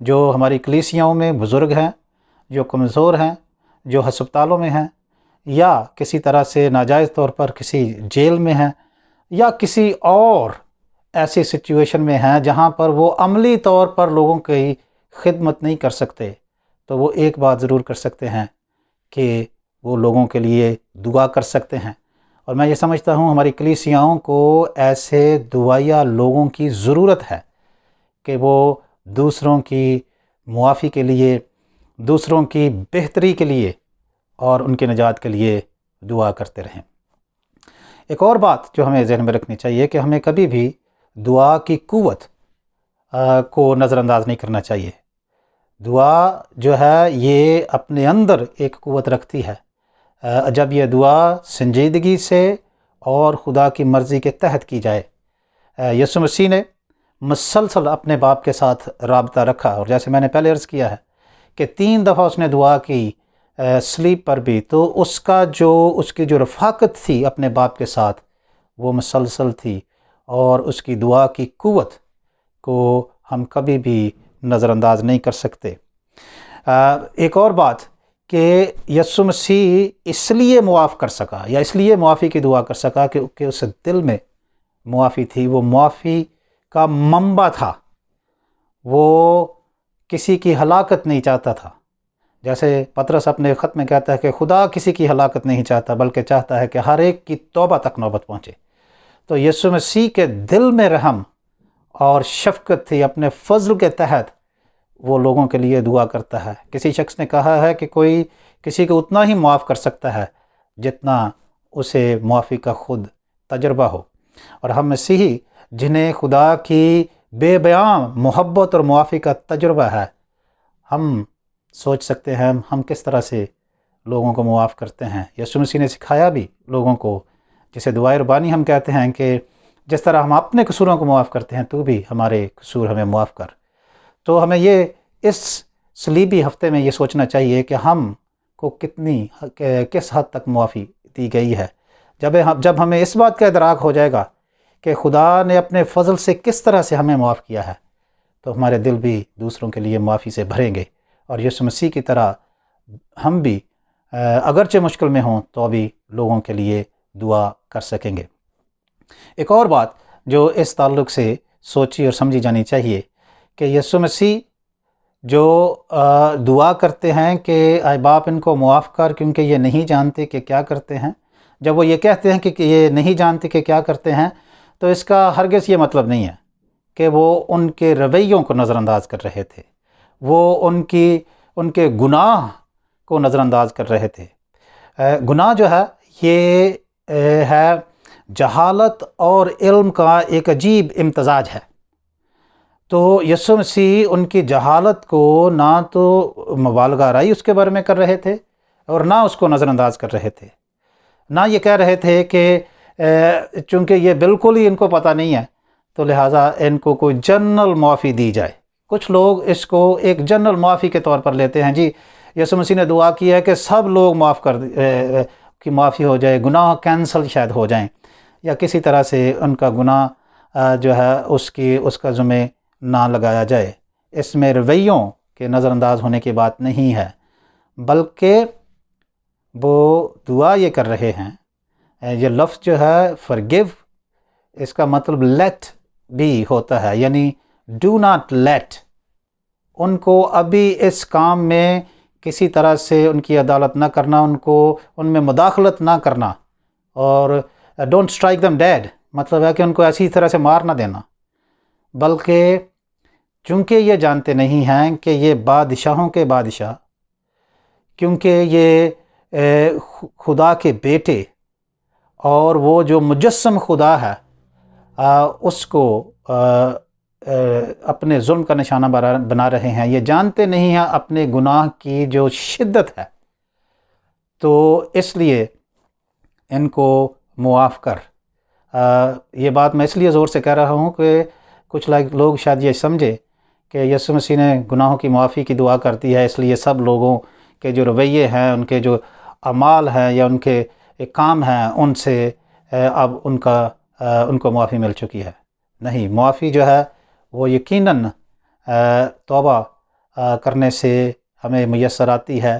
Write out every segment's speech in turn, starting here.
جو ہماری کلیسیاؤں میں بزرگ ہیں، جو کمزور ہیں، جو ہسپتالوں میں ہیں، یا کسی طرح سے ناجائز طور پر کسی جیل میں ہیں، یا کسی اور ایسی سچویشن میں ہیں جہاں پر وہ عملی طور پر لوگوں کی خدمت نہیں کر سکتے، تو وہ ایک بات ضرور کر سکتے ہیں کہ وہ لوگوں کے لیے دعا کر سکتے ہیں۔ اور میں یہ سمجھتا ہوں ہماری کلیسیاؤں کو ایسے دعائیا لوگوں کی ضرورت ہے کہ وہ دوسروں کی معافی کے لیے، دوسروں کی بہتری کے لیے اور ان کے نجات کے لیے دعا کرتے رہیں۔ ایک اور بات جو ہمیں ذہن میں رکھنی چاہیے کہ ہمیں کبھی بھی دعا کی قوت کو نظر انداز نہیں کرنا چاہیے۔ دعا جو ہے یہ اپنے اندر ایک قوت رکھتی ہے جب یہ دعا سنجیدگی سے اور خدا کی مرضی کے تحت کی جائے۔ یسوع مسیح نے مسلسل اپنے باپ کے ساتھ رابطہ رکھا، اور جیسے میں نے پہلے عرض کیا ہے کہ 3 دفعہ اس نے دعا کی صلیب پر بھی، تو اس کی جو رفاقت تھی اپنے باپ کے ساتھ وہ مسلسل تھی، اور اس کی دعا کی قوت کو ہم کبھی بھی نظر انداز نہیں کر سکتے۔ ایک اور بات کہ یسوع مسیح اس لیے معاف کر سکا یا اس لیے معافی کی دعا کر سکا کہ اس دل میں معافی تھی، وہ معافی کا منبع تھا، وہ کسی کی ہلاکت نہیں چاہتا تھا۔ جیسے پطرس اپنے خط میں کہتا ہے کہ خدا کسی کی ہلاکت نہیں چاہتا بلکہ چاہتا ہے کہ ہر ایک کی توبہ تک نوبت پہنچے۔ تو یسوع مسیح کے دل میں رحم اور شفقت تھی، اپنے فضل کے تحت وہ لوگوں کے لیے دعا کرتا ہے۔ کسی شخص نے کہا ہے کہ کوئی کسی کو اتنا ہی معاف کر سکتا ہے جتنا اسے معافی کا خود تجربہ ہو، اور ہم مسیحی جنہیں خدا کی بے بیان محبت اور معافی کا تجربہ ہے، ہم سوچ سکتے ہیں ہم کس طرح سے لوگوں کو معاف کرتے ہیں۔ یسوع مسیح نے سکھایا بھی لوگوں کو، جسے دعائے ربانی ہم کہتے ہیں، کہ جس طرح ہم اپنے قصوروں کو معاف کرتے ہیں تو بھی ہمارے قصور ہمیں معاف کر۔ تو ہمیں یہ اس صلیبی ہفتے میں یہ سوچنا چاہیے کہ ہم کو کس حد تک معافی دی گئی ہے۔ جب ہمیں اس بات کا ادراک ہو جائے گا کہ خدا نے اپنے فضل سے کس طرح سے ہمیں معاف کیا ہے، تو ہمارے دل بھی دوسروں کے لیے معافی سے بھریں گے، اور یسوع مسیح کی طرح ہم بھی اگرچہ مشکل میں ہوں تو ابھی لوگوں کے لیے دعا کر سکیں گے۔ ایک اور بات جو اس تعلق سے سوچی اور سمجھی جانی چاہیے کہ یسوع مسیح جو دعا کرتے ہیں کہ اے باپ ان کو معاف کر کیونکہ یہ نہیں جانتے کہ کیا کرتے ہیں، جب وہ یہ کہتے ہیں کہ یہ نہیں جانتے کہ کیا کرتے ہیں، تو اس کا ہرگز یہ مطلب نہیں ہے کہ وہ ان کے رویوں کو نظر انداز کر رہے تھے، وہ ان کے گناہ کو نظر انداز کر رہے تھے۔ گناہ جو ہے یہ ہے جہالت اور علم کا ایک عجیب امتزاج ہے۔ تو یسوع مسیح ان کی جہالت کو نہ تو مبالغہ آرائی اس کے بارے میں کر رہے تھے اور نہ اس کو نظر انداز کر رہے تھے، نہ یہ کہہ رہے تھے کہ چونکہ یہ بالکل ہی ان کو پتہ نہیں ہے تو لہٰذا ان کو کوئی جنرل معافی دی جائے۔ کچھ لوگ اس کو ایک جنرل معافی کے طور پر لیتے ہیں، جی یسوع مسیح نے دعا کی ہے کہ سب لوگ معاف کی معافی ہو جائے، گناہ کینسل شاید ہو جائیں، یا کسی طرح سے ان کا گناہ جو ہے اس کا ذمہ نہ لگایا جائے۔ اس میں رویوں کے نظر انداز ہونے کی بات نہیں ہے، بلکہ وہ دعا یہ کر رہے ہیں، یہ لفظ جو ہے forgive، اس کا مطلب let بھی ہوتا ہے، یعنی do not let، ان کو ابھی اس کام میں کسی طرح سے ان کی عدالت نہ کرنا، ان میں مداخلت نہ کرنا، اور don't strike them dead مطلب ہے کہ ان کو ایسی طرح سے مار نہ دینا، بلکہ چونکہ یہ جانتے نہیں ہیں کہ یہ بادشاہوں کے بادشاہ، کیونکہ یہ خدا کے بیٹے اور وہ جو مجسم خدا ہے اس کو اپنے ظلم کا نشانہ بنا رہے ہیں، یہ جانتے نہیں ہیں اپنے گناہ کی جو شدت ہے، تو اس لیے ان کو معاف کر۔ یہ بات میں اس لیے زور سے کہہ رہا ہوں کہ کچھ لوگ شاید یہ سمجھے کہ یسوع مسیح نے گناہوں کی معافی کی دعا کرتی ہے، اس لیے سب لوگوں کے جو رویے ہیں، ان کے جو اعمال ہیں یا ان کے کام ہیں، ان سے اب ان کو معافی مل چکی ہے۔ نہیں، معافی جو ہے وہ یقیناً توبہ کرنے سے ہمیں میسر آتی ہے۔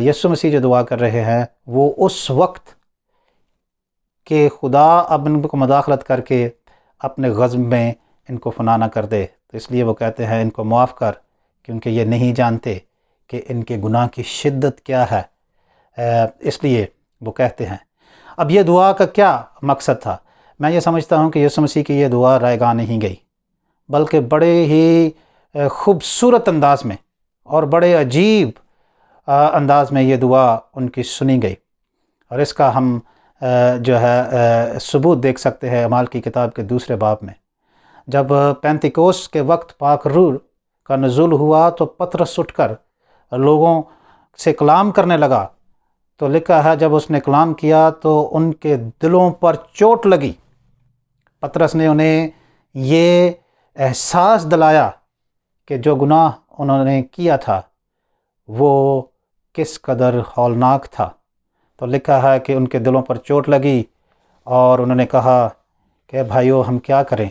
یسوع مسیح جو دعا کر رہے ہیں وہ اس وقت کہ خدا اب ان کو مداخلت کر کے اپنے غضب میں ان کو فنا نہ کر دے، تو اس لیے وہ کہتے ہیں ان کو معاف کر، کیونکہ یہ نہیں جانتے کہ ان کے گناہ کی شدت کیا ہے۔ اس لیے وہ کہتے ہیں۔ اب یہ دعا کا کیا مقصد تھا؟ میں یہ سمجھتا ہوں کہ یسوع مسیح کی یہ دعا رائے گاہ نہیں گئی، بلکہ بڑے ہی خوبصورت انداز میں اور بڑے عجیب انداز میں یہ دعا ان کی سنی گئی، اور اس کا ہم جو ہے ثبوت دیکھ سکتے ہیں اعمال کی کتاب کے 2 باب میں۔ جب پینتیکوس کے وقت پاک روح کا نزول ہوا تو پطرس اٹھ کر لوگوں سے کلام کرنے لگا، تو لکھا ہے جب اس نے کلام کیا تو ان کے دلوں پر چوٹ لگی۔ پطرس نے انہیں یہ احساس دلایا کہ جو گناہ انہوں نے کیا تھا وہ کس قدر ہولناک تھا۔ تو لکھا ہے کہ ان کے دلوں پر چوٹ لگی اور انہوں نے کہا کہ بھائیو ہم کیا کریں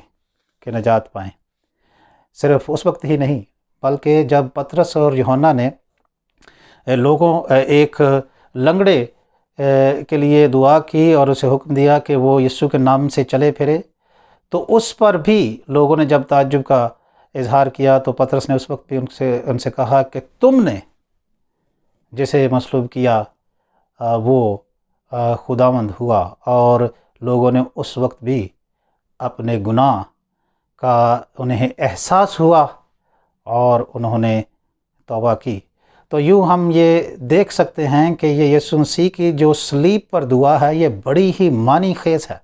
کہ نجات پائیں۔ صرف اس وقت ہی نہیں، بلکہ جب پطرس اور یوحنا نے ایک لنگڑے کے لیے دعا کی اور اسے حکم دیا کہ وہ یسوع کے نام سے چلے پھرے، تو اس پر بھی لوگوں نے جب تعجب کا اظہار کیا تو پطرس نے اس وقت بھی ان سے کہا کہ تم نے جسے مصلوب کیا وہ خداوند ہوا، اور لوگوں نے اس وقت بھی اپنے گناہ کا انہیں احساس ہوا اور انہوں نے توبہ کی۔ تو یوں ہم یہ دیکھ سکتے ہیں کہ یہ یسوع مسیح کی جو صلیب پر دعا ہے یہ بڑی ہی معنی خیز ہے،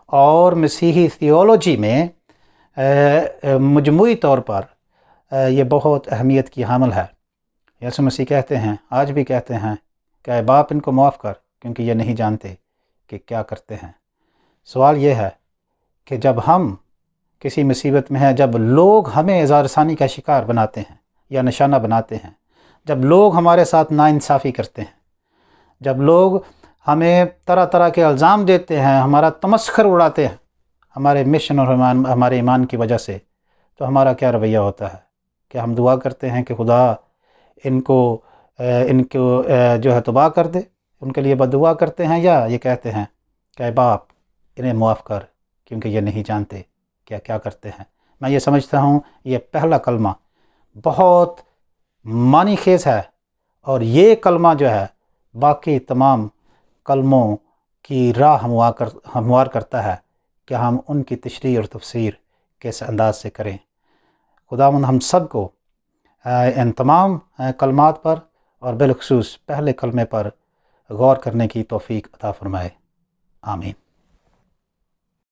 اور مسیحی تھیولوجی میں مجموعی طور پر یہ بہت اہمیت کی حامل ہے۔ یسوع مسیح کہتے ہیں، آج بھی کہتے ہیں کہ اے باپ ان کو معاف کر، کیونکہ یہ نہیں جانتے کہ کیا کرتے ہیں۔ سوال یہ ہے کہ جب ہم کسی مصیبت میں ہیں، جب لوگ ہمیں اظہار ثانی کا شکار بناتے ہیں یا نشانہ بناتے ہیں، جب لوگ ہمارے ساتھ ناانصافی کرتے ہیں، جب لوگ ہمیں طرح طرح کے الزام دیتے ہیں، ہمارا تمسخر اڑاتے ہیں ہمارے مشن اور ہمارے ایمان کی وجہ سے، تو ہمارا کیا رویہ ہوتا ہے؟ کہ ہم دعا کرتے ہیں کہ خدا ان کو جو ہے تباہ کر دے، ان کے لیے بددعا کرتے ہیں، یا یہ کہتے ہیں کہ اے باپ انہیں معاف کر، کیونکہ یہ نہیں جانتے کیا کرتے ہیں؟ میں یہ سمجھتا ہوں یہ پہلا کلمہ بہت معنی خیز ہے، اور یہ کلمہ جو ہے باقی تمام کلموں کی راہ ہموار کرتا ہے کہ ہم ان کی تشریح اور تفسیر کس انداز سے کریں۔ خداوند ہم سب کو ان تمام کلمات پر اور بالخصوص پہلے کلمے پر غور کرنے کی توفیق عطا فرمائے۔ آمین۔